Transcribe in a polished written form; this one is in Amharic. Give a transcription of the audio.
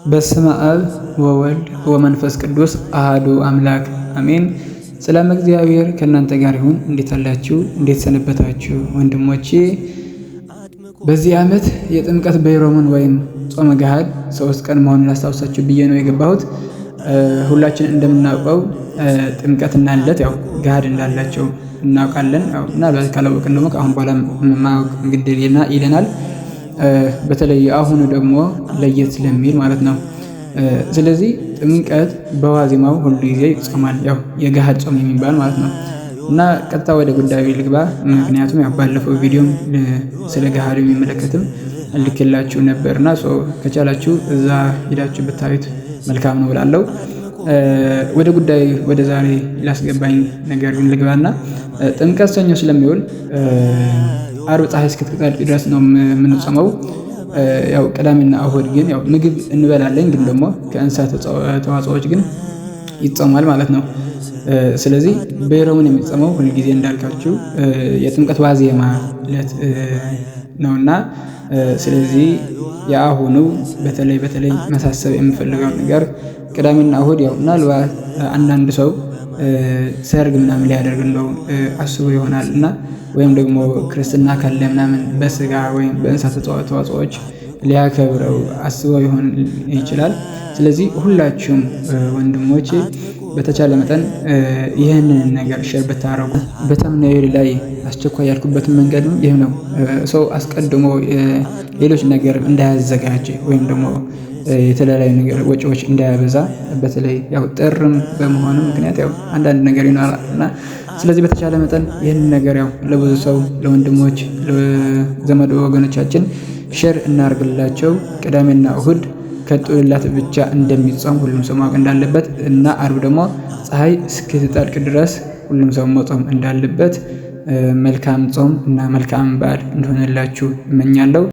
በስመ አብ ወወልድ ወመንፈስ ቅዱስ አሃዱ አምላክ አሜን። ሰላም እግዚአብሔር ከእናንተ ጋር ይሁን። እንዴት አላችሁ? እንዴት ሰነበታችሁ? ወንድሞቼ በዚህ ዓመት የጥምቀት በይሮምን ወይም ጾመ ገሃድ 3 ቀን መሆኑን ላስታውሳችሁ ብዬ ነው የገባሁት። ሁላችን እንደምናውቀው ጥምቀትና ልደት ያው ገሃድ እንዳላቸው እናውቃለን። እና ካላወቅን ደግሞ ከአሁን በኋላ ማወቅ ግድ ይለናል። በተለይ አሁኑ ደግሞ ለየት ስለሚል ማለት ነው። ስለዚህ ጥምቀት በዋዜማው ሁሉ ጊዜ ይጾማል፣ ያው የገሃድ ጾም የሚባል ማለት ነው። እና ቀጥታ ወደ ጉዳዩ ልግባ። ምክንያቱም ያው ባለፈው ቪዲዮም ስለ ገሃዱ የሚመለከትም ልክላችሁ ነበርና ከቻላችሁ እዛ ሄዳችሁ ብታዩት መልካም ነው ብላለሁ። ወደ ጉዳዩ ወደ ዛሬ ላስገባኝ ነገር ግን ልግባና ጥምቀት ሰኞ ስለሚውል ዓርብ ፀሐይ እስክትጠልቅ ድረስ ነው የምንጾመው። ያው ቅዳሜና እሁድ ግን ያው ምግብ እንበላለን፣ ግን ደግሞ ከእንስሳት ተዋጽኦዎች ግን ይጾማል ማለት ነው። ስለዚህ በይሮምን የሚጾመው ሁልጊዜ እንዳልካችሁ የጥምቀት ዋዜማ ዕለት ነውና ስለዚህ የአሁኑ በተለይ መሳሰብ የምፈልገው ነገር ቅዳሜና እሁድ ያው ምናልባት አንዳንድ ሰው ሰርግ ምናምን ሊያደርግ ነው አስቦ ይሆናል እና ወይም ደግሞ ክርስትና ካለ ምናምን በስጋ ወይም በእንስሳት ተዋጽኦዎች ሊያከብረው አስቦ ይሆን ይችላል። ስለዚህ ሁላችሁም ወንድሞቼ በተቻለ መጠን ይህንን ነገር ሼር ብታረጉ። በተምኔል ላይ አስቸኳይ ያልኩበትን መንገድ ይህ ነው። ሰው አስቀድሞ ሌሎች ነገር እንዳያዘጋጅ ወይም ደግሞ የተለያዩ ነገር ወጪዎች እንዳያበዛ፣ በተለይ ያው ጥርም በመሆኑ ምክንያት ያው አንዳንድ ነገር ይኖራል እና ስለዚህ በተቻለ መጠን ይህንን ነገር ያው ለብዙ ሰው ለወንድሞች ለዘመድ ወገኖቻችን ሼር እናርግላቸው። ቅዳሜና እሁድ ከጥላት ብቻ እንደሚጾም ሁሉም ሰው ማወቅ እንዳለበት እና ዓርብ ደግሞ ፀሐይ እስክትጠልቅ ድረስ ሁሉም ሰው መጾም እንዳለበት መልካም ጾም እና መልካም በዓል እንደሆነላችሁ እመኛለሁ።